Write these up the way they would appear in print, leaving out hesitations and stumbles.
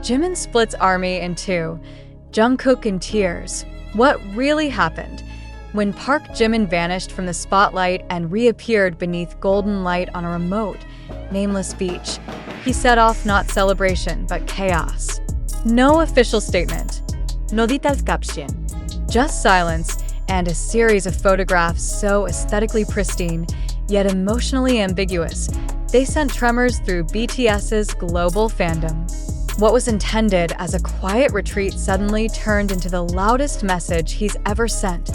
Jimin splits ARMY in two, Jungkook in tears. What really happened? When Park Jimin vanished from the spotlight and reappeared beneath golden light on a remote, nameless beach, he set off not celebration but chaos. No official statement. No detailed caption. Just silence and a series of photographs so aesthetically pristine, yet emotionally ambiguous, they sent tremors through BTS's global fandom. What was intended as a quiet retreat suddenly turned into the loudest message he's ever sent,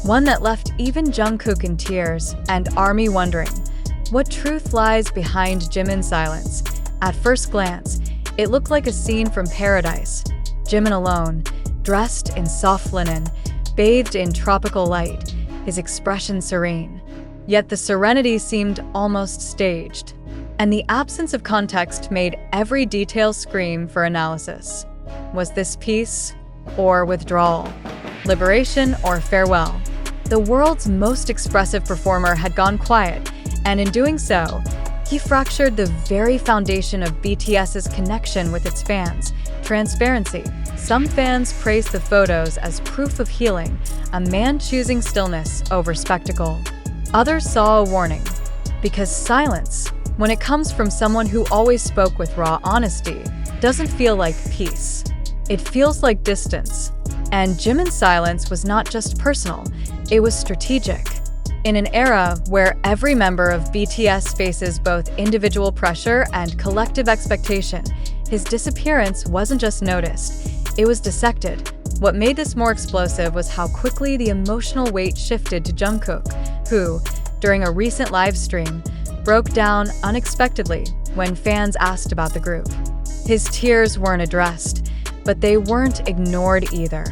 one that left even Jungkook in tears and ARMY wondering, what truth lies behind Jimin's silence? At first glance, it looked like a scene from paradise. Jimin alone, dressed in soft linen, bathed in tropical light, his expression serene. Yet the serenity seemed almost staged, and the absence of context made every detail scream for analysis. Was this peace or withdrawal? Liberation or farewell? The world's most expressive performer had gone quiet, and in doing so, he fractured the very foundation of BTS's connection with its fans, transparency. Some fans praised the photos as proof of healing, a man choosing stillness over spectacle. Others saw a warning, because silence, when it comes from someone who always spoke with raw honesty, doesn't feel like peace. It feels like distance. And Jimin's silence was not just personal, it was strategic. In an era where every member of BTS faces both individual pressure and collective expectation, his disappearance wasn't just noticed, it was dissected. What made this more explosive was how quickly the emotional weight shifted to Jungkook, who, during a recent live stream, broke down unexpectedly when fans asked about the group. His tears weren't addressed, but they weren't ignored either.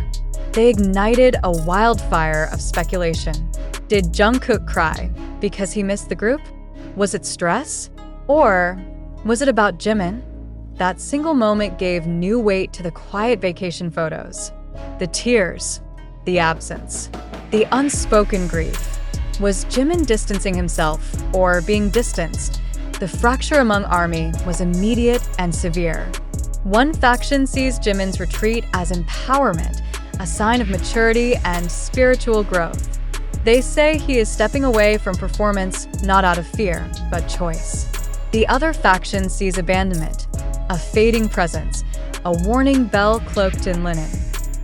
They ignited a wildfire of speculation. Did Jungkook cry because he missed the group? Was it stress? Or was it about Jimin? That single moment gave new weight to the quiet vacation photos. The tears, the absence, the unspoken grief. Was Jimin distancing himself or being distanced? The fracture among ARMY was immediate and severe. One faction sees Jimin's retreat as empowerment, a sign of maturity and spiritual growth. They say he is stepping away from performance not out of fear, but choice. The other faction sees abandonment, a fading presence, a warning bell cloaked in linen.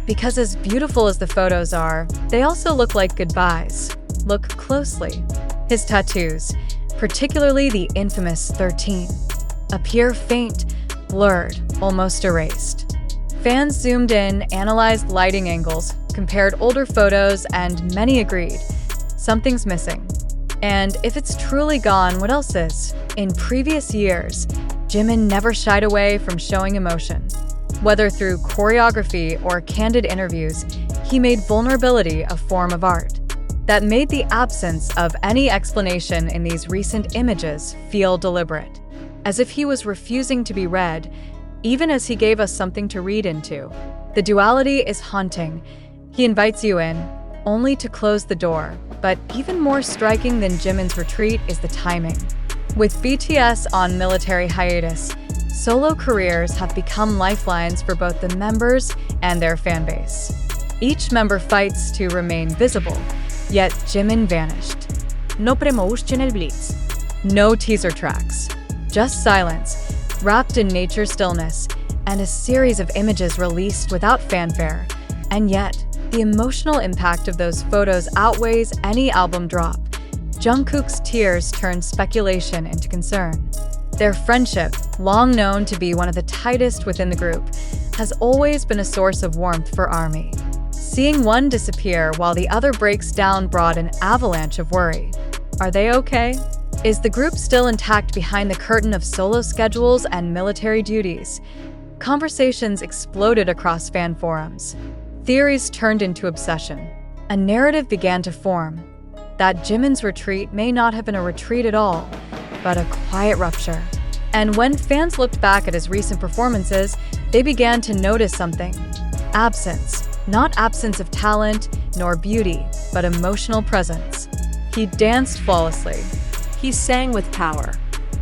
Because as beautiful as the photos are, they also look like goodbyes. Look closely. His tattoos, particularly the infamous 13, appear faint, blurred, almost erased. Fans zoomed in, analyzed lighting angles, compared older photos, and many agreed, something's missing. And if it's truly gone, what else is? In previous years, Jimin never shied away from showing emotion. Whether through choreography or candid interviews, he made vulnerability a form of art. That made the absence of any explanation in these recent images feel deliberate, as if he was refusing to be read, even as he gave us something to read into. The duality is haunting. He invites you in, only to close the door. But even more striking than Jimin's retreat is the timing. With BTS on military hiatus, solo careers have become lifelines for both the members and their fanbase. Each member fights to remain visible, yet Jimin vanished. No promotion el Blitz. No teaser tracks, just silence, wrapped in nature stillness, and a series of images released without fanfare. And yet, the emotional impact of those photos outweighs any album drop. Jungkook's tears turned speculation into concern. Their friendship, long known to be one of the tightest within the group, has always been a source of warmth for ARMY. Seeing one disappear while the other breaks down brought an avalanche of worry. Are they okay? Is the group still intact behind the curtain of solo schedules and military duties? Conversations exploded across fan forums. Theories turned into obsession. A narrative began to form that Jimin's retreat may not have been a retreat at all, but a quiet rupture. And when fans looked back at his recent performances, they began to notice something. Absence. Not absence of talent, nor beauty, but emotional presence. He danced flawlessly. He sang with power.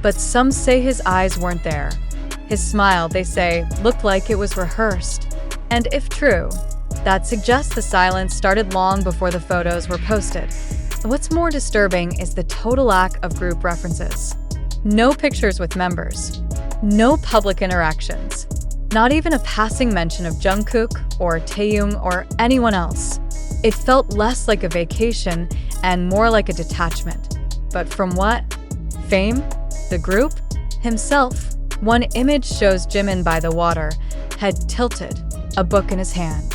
But some say his eyes weren't there. His smile, they say, looked like it was rehearsed. And if true, that suggests the silence started long before the photos were posted. What's more disturbing is the total lack of group references. No pictures with members. No public interactions. Not even a passing mention of Jungkook or Taehyung or anyone else. It felt less like a vacation and more like a detachment. But from what? Fame? The group? Himself? One image shows Jimin by the water, head tilted, a book in his hand.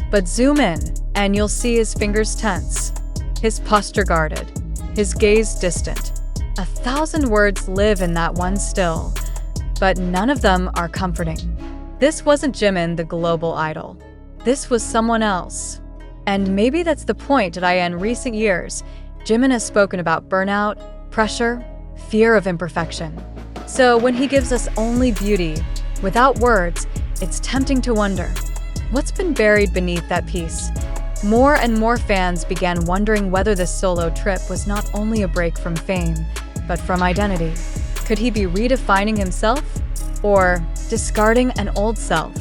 But zoom in, and you'll see his fingers tense, his posture guarded, his gaze distant. 1,000 words live in that one still, but none of them are comforting. This wasn't Jimin, the global idol. This was someone else. And maybe that's the point that in recent years, Jimin has spoken about burnout, pressure, fear of imperfection. So when he gives us only beauty, without words, it's tempting to wonder, what's been buried beneath that piece? More and more fans began wondering whether this solo trip was not only a break from fame, but from identity. Could he be redefining himself? Or discarding an old self?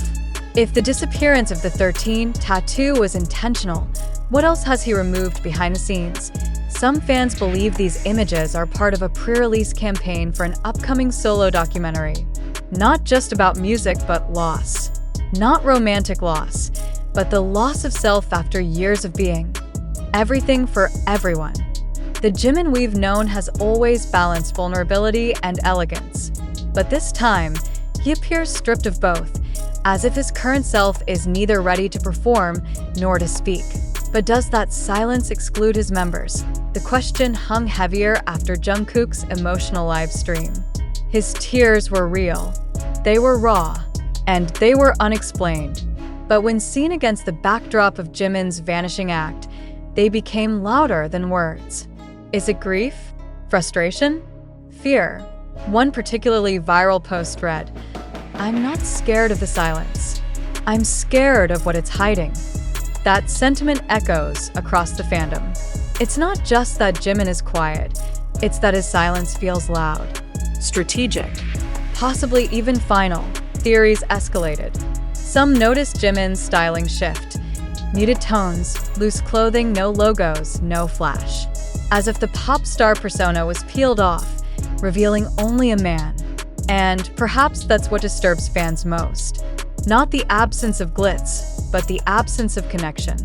If the disappearance of the 13 tattoo was intentional, what else has he removed behind the scenes? Some fans believe these images are part of a pre-release campaign for an upcoming solo documentary. Not just about music, but loss. Not romantic loss, but the loss of self after years of being. Everything for everyone. The Jimin we've known has always balanced vulnerability and elegance. But this time, he appears stripped of both, as if his current self is neither ready to perform nor to speak. But does that silence exclude his members? The question hung heavier after Jungkook's emotional live stream. His tears were real, they were raw, and they were unexplained. But when seen against the backdrop of Jimin's vanishing act, they became louder than words. Is it grief? Frustration? Fear? One particularly viral post read, "I'm not scared of the silence. I'm scared of what it's hiding." That sentiment echoes across the fandom. It's not just that Jimin is quiet, it's that his silence feels loud. Strategic. Possibly even final. Theories escalated. Some noticed Jimin's styling shift. Muted tones, loose clothing, no logos, no flash. As if the pop star persona was peeled off, revealing only a man. And perhaps that's what disturbs fans most. Not the absence of glitz, but the absence of connection.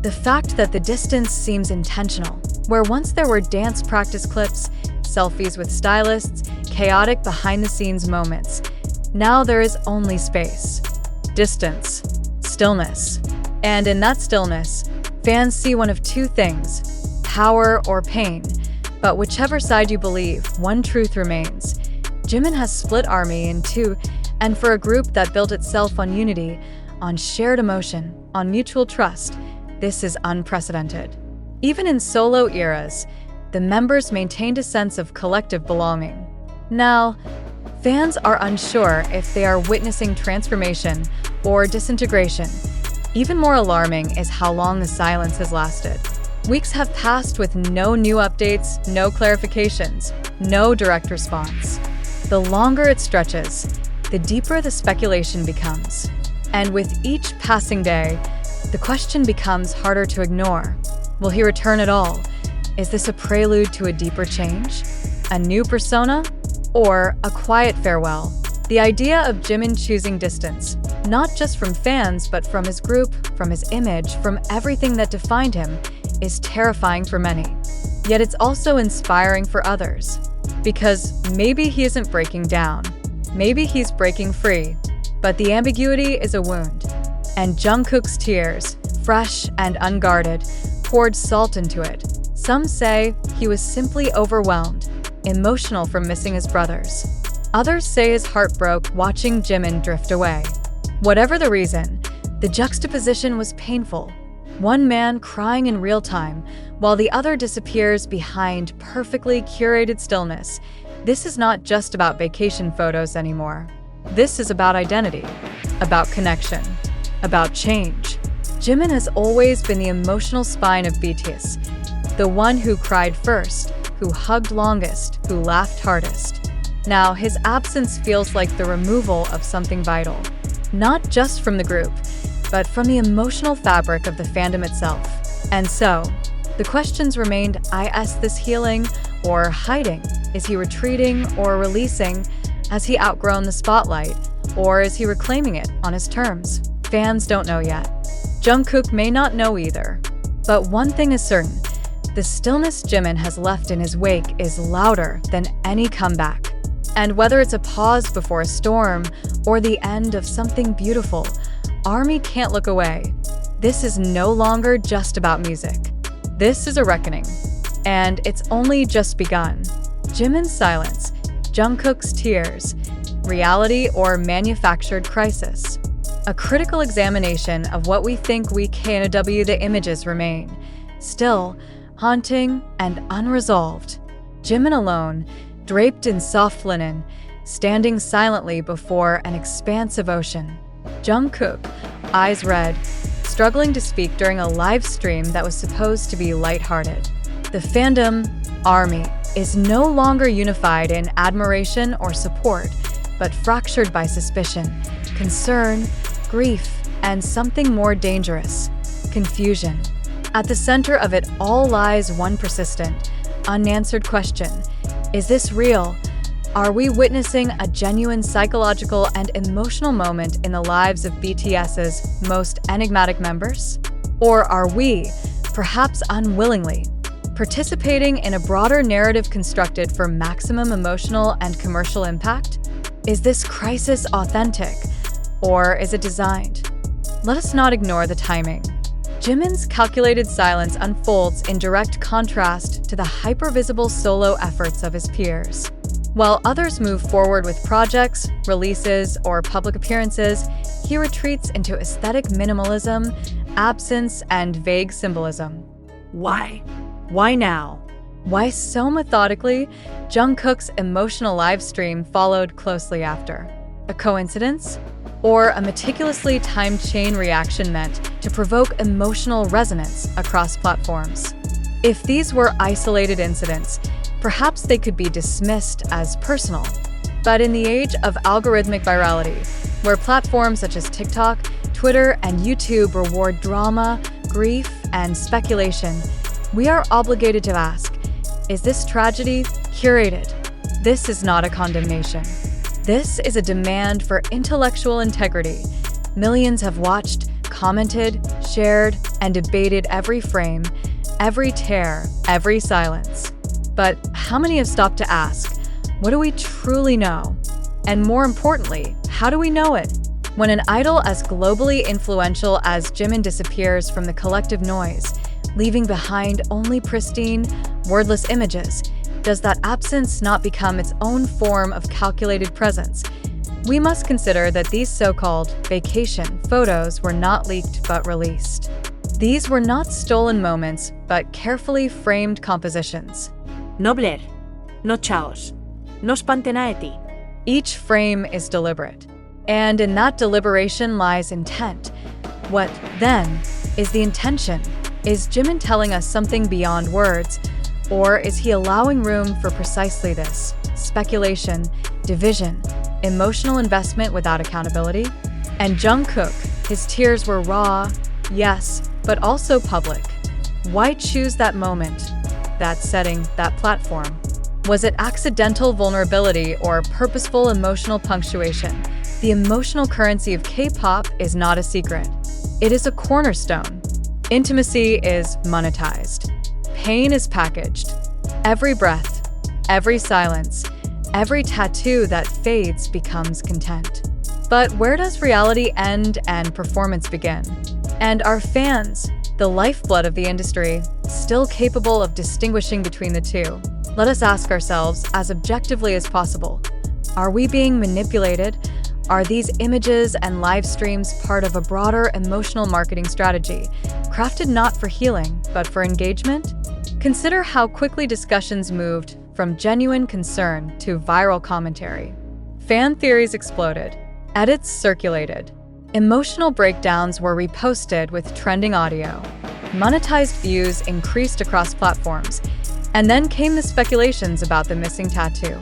The fact that the distance seems intentional, where once there were dance practice clips, selfies with stylists, chaotic behind-the-scenes moments, now there is only space, distance, stillness. And in that stillness, fans see one of two things, power or pain. But whichever side you believe, one truth remains. Jimin has split ARMY in two, and for a group that built itself on unity, on shared emotion, on mutual trust, this is unprecedented. Even in solo eras, the members maintained a sense of collective belonging. Now, fans are unsure if they are witnessing transformation or disintegration. Even more alarming is how long the silence has lasted. Weeks have passed with no new updates, no clarifications, no direct response. The longer it stretches, the deeper the speculation becomes. And with each passing day, the question becomes harder to ignore. Will he return at all? Is this a prelude to a deeper change? A new persona? Or a quiet farewell? The idea of Jimin choosing distance, not just from fans, but from his group, from his image, from everything that defined him, is terrifying for many. Yet it's also inspiring for others. Because maybe he isn't breaking down. Maybe he's breaking free. But the ambiguity is a wound. And Jungkook's tears, fresh and unguarded, poured salt into it. Some say he was simply overwhelmed, emotional from missing his brothers. Others say his heart broke watching Jimin drift away. Whatever the reason, the juxtaposition was painful. One man crying in real time, while the other disappears behind perfectly curated stillness. This is not just about vacation photos anymore. This is about identity, about connection, about change. Jimin has always been the emotional spine of BTS, the one who cried first, who hugged longest, who laughed hardest. Now, his absence feels like the removal of something vital, not just from the group, but from the emotional fabric of the fandom itself. And so, the questions remained, is this healing or hiding? Is he retreating or releasing? Has he outgrown the spotlight? Or is he reclaiming it on his terms? Fans don't know yet. Jungkook may not know either. But one thing is certain, the stillness Jimin has left in his wake is louder than any comeback. And whether it's a pause before a storm or the end of something beautiful, ARMY can't look away. This is no longer just about music. This is a reckoning. And it's only just begun. Jimin's silence, Jungkook's tears, reality or manufactured crisis. A critical examination of what we think we KNW the images remain, still haunting and unresolved. Jimin alone, draped in soft linen, standing silently before an expanse of ocean. Jungkook, eyes red, struggling to speak during a live stream that was supposed to be lighthearted. The fandom, ARMY, is no longer unified in admiration or support, but fractured by suspicion, concern, grief, and something more dangerous, confusion. At the center of it all lies one persistent, unanswered question. Is this real? Are we witnessing a genuine psychological and emotional moment in the lives of BTS's most enigmatic members? Or are we, perhaps unwillingly, participating in a broader narrative constructed for maximum emotional and commercial impact? Is this crisis authentic, or is it designed? Let us not ignore the timing. Jimin's calculated silence unfolds in direct contrast to the hyper-visible solo efforts of his peers. While others move forward with projects, releases, or public appearances, he retreats into aesthetic minimalism, absence, and vague symbolism. Why? Why now? Why so methodically? Jungkook's emotional livestream followed closely after. A coincidence? Or a meticulously timed chain reaction meant to provoke emotional resonance across platforms? If these were isolated incidents, perhaps they could be dismissed as personal. But in the age of algorithmic virality, where platforms such as TikTok, Twitter, and YouTube reward drama, grief, and speculation, we are obligated to ask, is this tragedy curated? This is not a condemnation. This is a demand for intellectual integrity. Millions have watched, commented, shared, and debated every frame, every tear, every silence. But how many have stopped to ask, what do we truly know? And more importantly, how do we know it? When an idol as globally influential as Jimin disappears from the collective noise, leaving behind only pristine, wordless images, does that absence not become its own form of calculated presence? We must consider that these so-called vacation photos were not leaked but released. These were not stolen moments, but carefully framed compositions. No blur, no chaos, no spontaneity. Each frame is deliberate, and in that deliberation lies intent. What, then, is the intention? Is Jimin telling us something beyond words, or is he allowing room for precisely this? Speculation, division, emotional investment without accountability? And Jungkook, his tears were raw, yes, but also public. Why choose that moment, that setting, that platform? Was it accidental vulnerability or purposeful emotional punctuation? The emotional currency of K-pop is not a secret. It is a cornerstone. Intimacy is monetized. Pain is packaged. Every breath, every silence, every tattoo that fades becomes content. But where does reality end and performance begin? And are fans, the lifeblood of the industry, still capable of distinguishing between the two? Let us ask ourselves as objectively as possible, are we being manipulated? Are these images and live streams part of a broader emotional marketing strategy, crafted not for healing, but for engagement? Consider how quickly discussions moved from genuine concern to viral commentary. Fan theories exploded. Edits circulated. Emotional breakdowns were reposted with trending audio. Monetized views increased across platforms. And then came the speculations about the missing tattoo.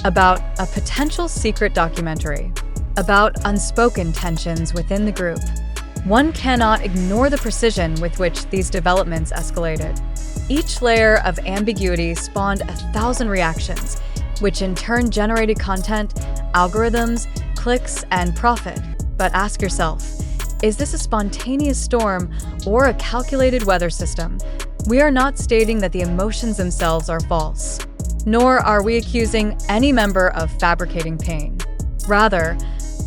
about a potential secret documentary, about unspoken tensions within the group. One cannot ignore the precision with which these developments escalated. Each layer of ambiguity spawned 1,000 reactions, which in turn generated content, algorithms, clicks, and profit. But ask yourself, is this a spontaneous storm or a calculated weather system? We are not stating that the emotions themselves are false, nor are we accusing any member of fabricating pain. Rather,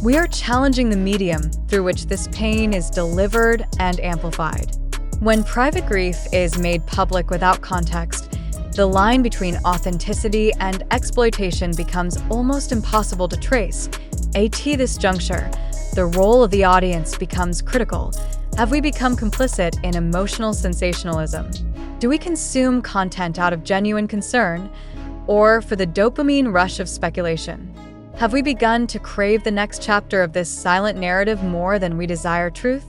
we are challenging the medium through which this pain is delivered and amplified. When private grief is made public without context, the line between authenticity and exploitation becomes almost impossible to trace. At this juncture, the role of the audience becomes critical. Have we become complicit in emotional sensationalism? Do we consume content out of genuine concern, or for the dopamine rush of speculation? Have we begun to crave the next chapter of this silent narrative more than we desire truth?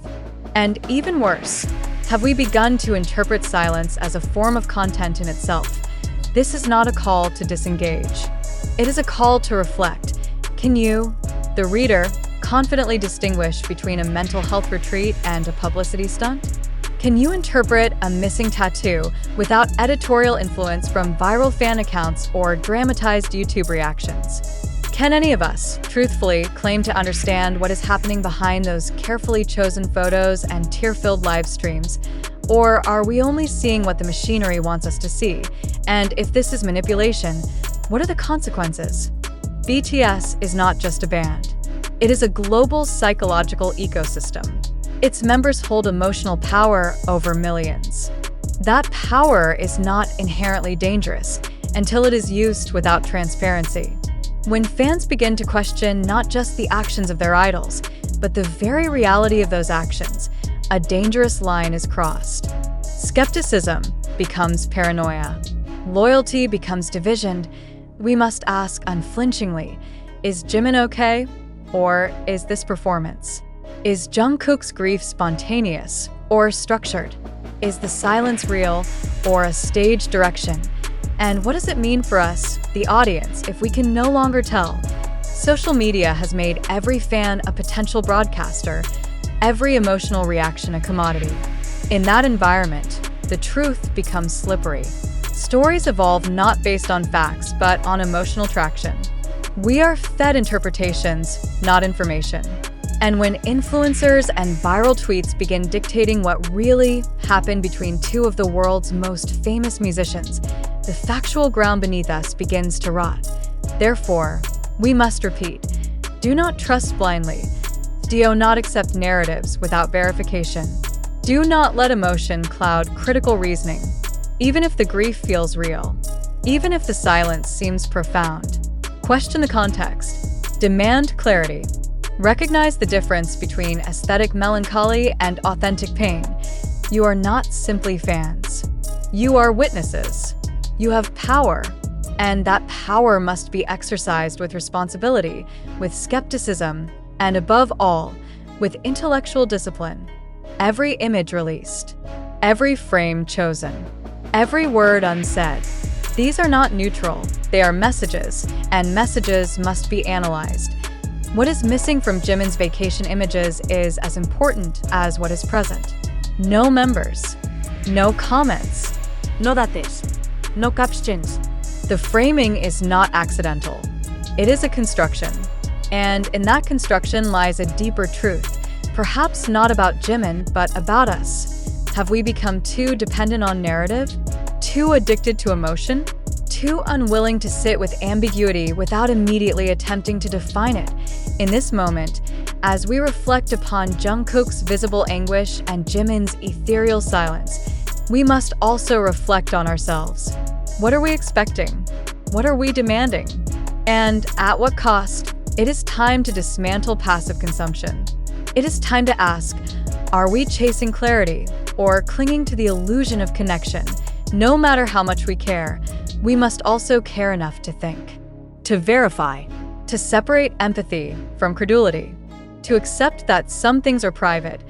And even worse, have we begun to interpret silence as a form of content in itself? This is not a call to disengage. It is a call to reflect. Can you, the reader, confidently distinguish between a mental health retreat and a publicity stunt? Can you interpret a missing tattoo without editorial influence from viral fan accounts or dramatized YouTube reactions? Can any of us, truthfully, claim to understand what is happening behind those carefully chosen photos and tear-filled live streams? Or are we only seeing what the machinery wants us to see? And if this is manipulation, what are the consequences? BTS is not just a band. It is a global psychological ecosystem. Its members hold emotional power over millions. That power is not inherently dangerous until it is used without transparency. When fans begin to question not just the actions of their idols, but the very reality of those actions, a dangerous line is crossed. Skepticism becomes paranoia. Loyalty becomes division. We must ask unflinchingly, is Jimin okay? Or is this performance? Is Jungkook's grief spontaneous or structured? Is the silence real or a staged direction? And what does it mean for us, the audience, if we can no longer tell? Social media has made every fan a potential broadcaster, every emotional reaction a commodity. In that environment, the truth becomes slippery. Stories evolve not based on facts, but on emotional traction. We are fed interpretations, not information. And when influencers and viral tweets begin dictating what really happened between two of the world's most famous musicians, the factual ground beneath us begins to rot. Therefore, we must repeat, do not trust blindly. Do not accept narratives without verification. Do not let emotion cloud critical reasoning, even if the grief feels real, even if the silence seems profound. Question the context. Demand clarity. Recognize the difference between aesthetic melancholy and authentic pain. You are not simply fans. You are witnesses. You have power, and that power must be exercised with responsibility, with skepticism, and above all, with intellectual discipline. Every image released, every frame chosen, every word unsaid. These are not neutral, they are messages, and messages must be analyzed. What is missing from Jimin's vacation images is as important as what is present. No members, no comments, No dates. No captions. The framing is not accidental. It is a construction. And in that construction lies a deeper truth, perhaps not about Jimin, but about us. Have we become too dependent on narrative? Too addicted to emotion? Too unwilling to sit with ambiguity without immediately attempting to define it? In this moment, as we reflect upon Jungkook's visible anguish and Jimin's ethereal silence, we must also reflect on ourselves. What are we expecting? What are we demanding? And at what cost? It is time to dismantle passive consumption. It is time to ask, are we chasing clarity or clinging to the illusion of connection? No matter how much we care, we must also care enough to think, to verify, to separate empathy from credulity, to accept that some things are private,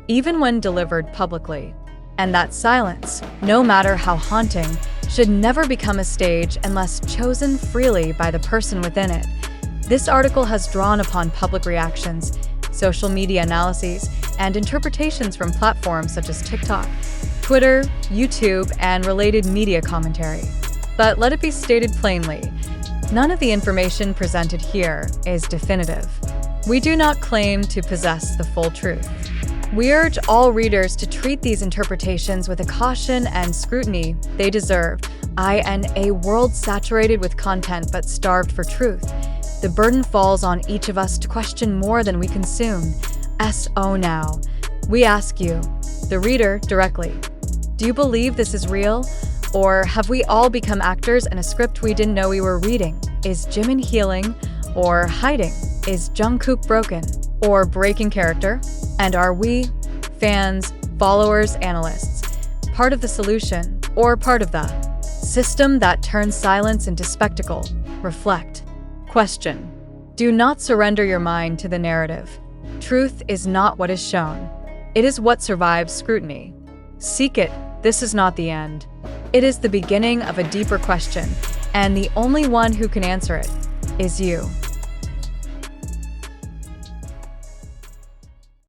even when delivered publicly. And that silence, no matter how haunting, should never become a stage unless chosen freely by the person within it. This article has drawn upon public reactions, social media analyses, and interpretations from platforms such as TikTok, Twitter, YouTube, and related media commentary. But let it be stated plainly, none of the information presented here is definitive. We do not claim to possess the full truth. We urge all readers to treat these interpretations with the caution and scrutiny they deserve. In a world saturated with content but starved for truth, the burden falls on each of us to question more than we consume. So now, we ask you, the reader, directly, do you believe this is real? Or have we all become actors in a script we didn't know we were reading? Is Jimin healing or hiding? Is Jungkook broken or breaking character? And are we, fans, followers, analysts, part of the solution or part of the system that turns silence into spectacle? Reflect. Question. Do not surrender your mind to the narrative. Truth is not what is shown. It is what survives scrutiny. Seek it. This is not the end. It is the beginning of a deeper question, and the only one who can answer it is you.